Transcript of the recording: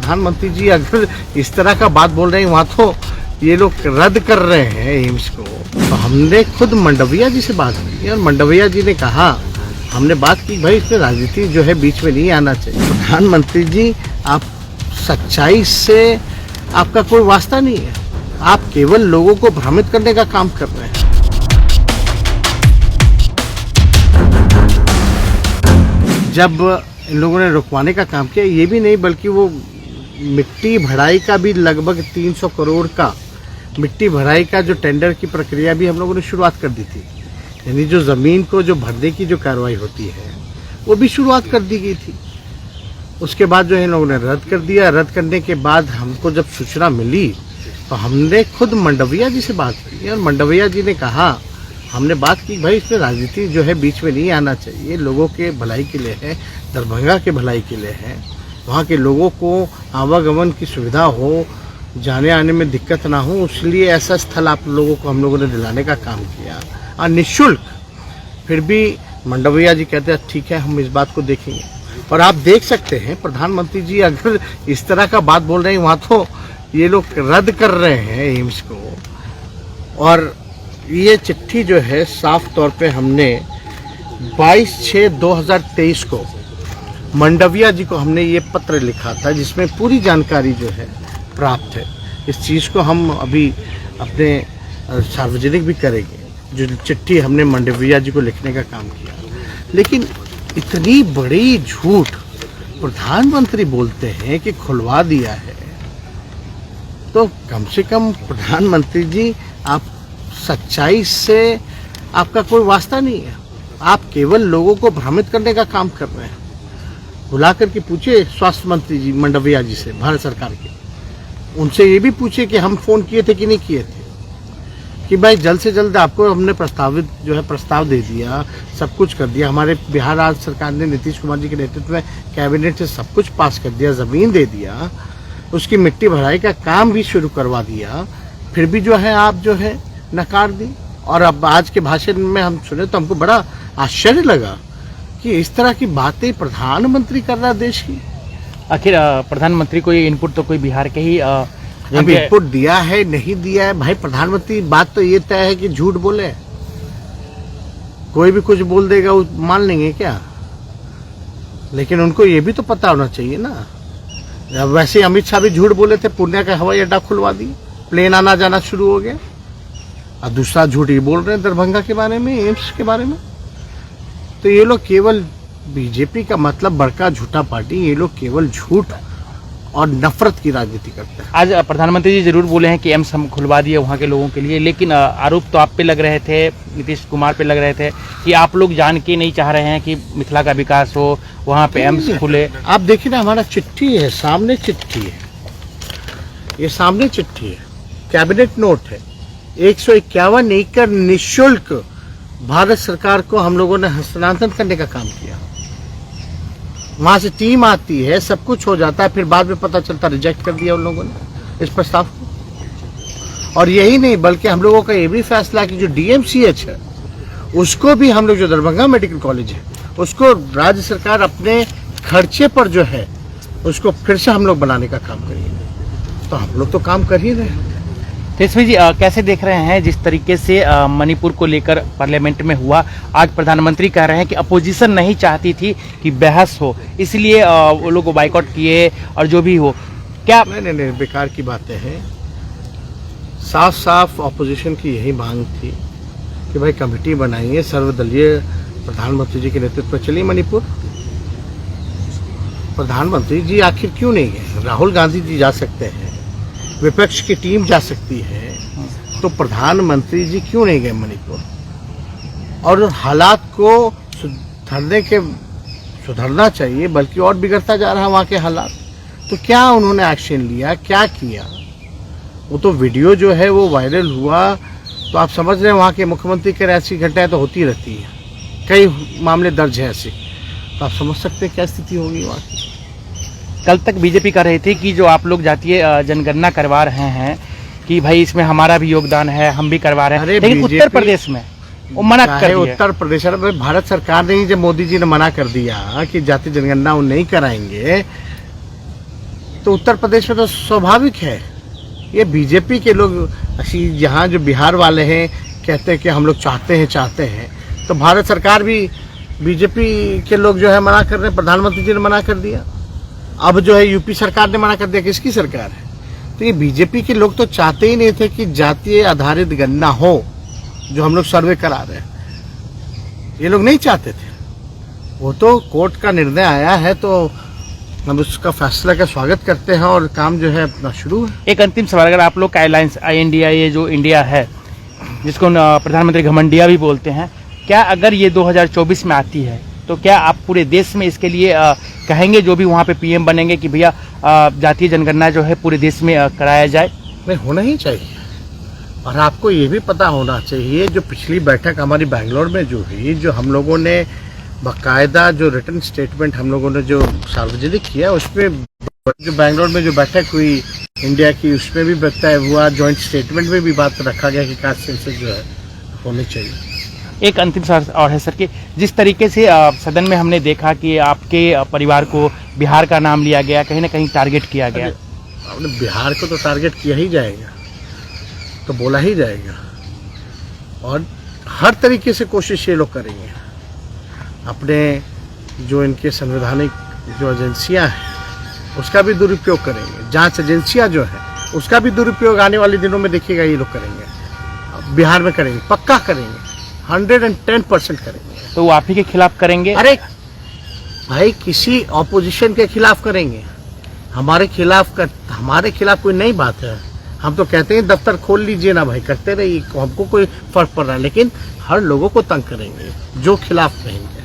प्रधानमंत्री जी अगर इस तरह का बात बोल रहे हैं, वहाँ तो ये लोग रद्द कर रहे हैं एम्स को। तो हमने खुद मंडविया जी से बात की और मंडविया जी ने कहा, हमने बात की भाई इसमें राजनीति जो है बीच में नहीं आना चाहिए। प्रधानमंत्री जी, आप सच्चाई से आपका कोई वास्ता नहीं है, आप केवल लोगों को भ्रमित करने का काम कर रहे हैं। जब इन लोगों ने रुकवाने का काम किया, ये भी नहीं बल्कि वो मिट्टी भराई का भी लगभग 300 करोड़ का मिट्टी भराई का जो टेंडर की प्रक्रिया भी हम लोगों ने शुरुआत कर दी थी। यानी जो ज़मीन को जो भरने की जो कार्रवाई होती है वो भी शुरुआत कर दी गई थी। उसके बाद जो है इन लोगों ने रद्द कर दिया। रद्द करने के बाद हमको जब सूचना मिली तो हमने खुद मंडविया जी से बात की और मंडविया जी ने कहा, हमने बात की भाई इसमें राजनीति जो है बीच में नहीं आना चाहिए, लोगों के भलाई के लिए है, दरभंगा के भलाई के लिए है, वहाँ के लोगों को आवागमन की सुविधा हो, जाने आने में दिक्कत ना हो, इसलिए ऐसा स्थल आप लोगों को हम लोगों ने दिलाने का काम किया और निःशुल्क। फिर भी मंडविया जी कहते हैं ठीक है, हम इस बात को देखेंगे। और आप देख सकते हैं प्रधानमंत्री जी अगर इस तरह का बात बोल रहे हैं, वहाँ तो ये लोग रद्द कर रहे हैं एम्स को। और ये चिट्ठी जो है साफ तौर पे हमने 22/6/2023 को मंडविया जी को हमने ये पत्र लिखा था, जिसमें पूरी जानकारी जो है प्राप्त है। इस चीज़ को हम अभी अपने सार्वजनिक भी करेंगे, जो चिट्ठी हमने मंडविया जी को लिखने का काम किया। लेकिन इतनी बड़ी झूठ प्रधानमंत्री बोलते हैं कि खुलवा दिया है, तो कम से कम प्रधानमंत्री जी, आप सच्चाई से आपका कोई वास्ता नहीं है, आप केवल लोगों को भ्रमित करने का काम कर रहे हैं। बुला करके पूछे स्वास्थ्य मंत्री जी मंडविया जी से, भारत सरकार के, उनसे ये भी पूछे कि हम फोन किए थे कि नहीं किए थे, कि भाई जल्द से जल्द आपको हमने प्रस्ताव दे दिया, सब कुछ कर दिया। हमारे बिहार राज्य सरकार ने नीतीश कुमार जी के नेतृत्व में कैबिनेट से सब कुछ पास कर दिया, ज़मीन दे दिया, उसकी मिट्टी भराई का काम भी शुरू करवा दिया, फिर भी जो है आप जो है नकार दी। और अब आज के भाषण में हम सुने तो हमको बड़ा आश्चर्य लगा कि इस तरह की बातें प्रधानमंत्री कर रहा है देश की। आखिर प्रधानमंत्री को ये इनपुट तो कोई बिहार के ही अब इनपुट दिया है नहीं दिया है, भाई प्रधानमंत्री बात तो ये तय है कि झूठ बोले, कोई भी कुछ बोल देगा वो मान लेंगे क्या? लेकिन उनको ये भी तो पता होना चाहिए ना। वैसे अमित शाह भी झूठ बोले थे, पूर्णिया का हवाई अड्डा खुलवा दिए, प्लेन आना जाना शुरू हो गया। और दूसरा झूठ ये बोल रहे हैं दरभंगा के बारे में, एम्स के बारे में। तो ये लोग केवल बीजेपी का मतलब बड़का झूठा पार्टी, ये लोग केवल झूठ और नफरत की राजनीति करते हैं। आज प्रधानमंत्री जी जरूर बोले हैं कि एम्स हम खुलवा दिए वहाँ के लोगों के लिए, लेकिन आरोप तो आप पे लग रहे थे, नीतीश कुमार पे लग रहे थे कि आप लोग जान के नहीं चाह रहे हैं कि मिथिला का विकास हो, वहाँ पे एम्स खुले। आप देखिए ना, हमारा चिट्ठी है, सामने चिट्ठी है, ये सामने चिट्ठी है, कैबिनेट नोट है। 151 एकड़ निःशुल्क भारत सरकार को हम लोगों ने हस्तांतरण करने का काम किया। वहां से टीम आती है, सब कुछ हो जाता है, फिर बाद में पता चलता रिजेक्ट कर दिया उन लोगों ने इस प्रस्ताव को। और यही नहीं बल्कि हम लोगों का ये भी फैसला कि जो DMCH है उसको भी हम लोग, जो दरभंगा मेडिकल कॉलेज है उसको राज्य सरकार अपने खर्चे पर जो है उसको फिर से हम लोग बनाने का काम करेंगे। तो हम लोग तो काम कर ही रहे हैं। तेजस्वी जी, कैसे देख रहे हैं जिस तरीके से मणिपुर को लेकर पार्लियामेंट में हुआ? आज प्रधानमंत्री कह रहे हैं कि अपोजिशन नहीं चाहती थी कि बहस हो, इसलिए वो लोग बाइकआउट किए और जो भी हो। क्या नहीं, बेकार की बातें हैं। साफ साफ अपोजिशन की यही मांग थी कि भाई कमेटी बनाइए, सर्वदलीय प्रधानमंत्री जी के नेतृत्व में चलिए मणिपुर। प्रधानमंत्री जी आखिर क्यों नहीं गए? राहुल गांधी जी जा सकते हैं, विपक्ष की टीम जा सकती है, तो प्रधानमंत्री जी क्यों नहीं गए मणिपुर? और हालात को सुधरना चाहिए, बल्कि और बिगड़ता जा रहा है वहाँ के हालात। तो क्या उन्होंने एक्शन लिया, क्या किया? वो तो वीडियो जो है वो वायरल हुआ, तो आप समझ रहे हैं वहाँ के मुख्यमंत्री के ऐसी घटनाएं तो होती रहती हैं, कई मामले दर्ज हैं ऐसे, तो आप समझ सकते हैं क्या स्थिति होगी वहाँ की। कल तक बीजेपी कह रही थी कि जो आप लोग जातीय जनगणना करवा रहे हैं कि भाई इसमें हमारा भी योगदान है, हम भी करवा रहे हैं, लेकिन उत्तर प्रदेश में वो मना कर दिया। उत्तर प्रदेश में भारत सरकार ने, जब मोदी जी ने मना कर दिया कि जातीय जनगणना वो नहीं कराएंगे, तो उत्तर प्रदेश में तो स्वाभाविक है। ये बीजेपी के लोग यहाँ जो बिहार वाले हैं कहते हैं कि हम लोग चाहते हैं, तो भारत सरकार भी बीजेपी के लोग जो है मना कर रहे हैं। प्रधानमंत्री जी ने मना कर दिया, अब जो है यूपी सरकार ने मना कर दिया। किसकी सरकार है? तो ये बीजेपी के लोग तो चाहते ही नहीं थे कि जातीय आधारित गणना हो, जो हम लोग सर्वे करा रहे हैं, ये लोग नहीं चाहते थे। वो तो कोर्ट का निर्णय आया है तो हम उसका फैसला का स्वागत करते हैं और काम जो है अपना शुरू है। एक अंतिम सवाल, अगर आप लोग का अलायंस इंडिया, ये जो इंडिया है जिसको प्रधानमंत्री घमंडिया भी बोलते हैं, क्या अगर ये 2024 में आती है तो क्या आप पूरे देश में इसके लिए कहेंगे, जो भी वहाँ पे पीएम बनेंगे, कि भैया जातीय जनगणना जो है पूरे देश में कराया जाए? नहीं, होना ही चाहिए। और आपको ये भी पता होना चाहिए, जो पिछली बैठक हमारी बैंगलोर में जो हुई, जो हम लोगों ने बाकायदा जो रिटन स्टेटमेंट हम लोगों ने जो सार्वजनिक किया, उसमें जो बैंगलोर में जो बैठक हुई इंडिया की, उसमें भी तय हुआ, जॉइंट स्टेटमेंट में भी बात रखा गया कि कास्ट सेंसस जो है होने चाहिए। एक अंतिम सवाल और है सर कि जिस तरीके से सदन में हमने देखा कि आपके परिवार को बिहार का नाम लिया गया, कहीं ना कहीं टारगेट किया गया। आपने बिहार को तो टारगेट किया ही जाएगा, तो बोला ही जाएगा, और हर तरीके से कोशिश ये लोग करेंगे। अपने जो इनके संवैधानिक जो एजेंसियां हैं उसका भी दुरुपयोग करेंगे, जांच एजेंसियां जो है उसका भी दुरुपयोग आने वाले दिनों में देखिएगा ये लोग करेंगे। बिहार में करेंगे, पक्का करेंगे, 110% करेंगे। तो वो आप ही के खिलाफ करेंगे? अरे भाई, किसी ऑपोजिशन के खिलाफ करेंगे, हमारे खिलाफ कोई नई बात है। हम तो कहते हैं दफ्तर खोल लीजिए ना भाई, करते रहिए, हमको कोई फर्क पड़ रहा है, लेकिन हर लोगों को तंग करेंगे जो खिलाफ रहेंगे।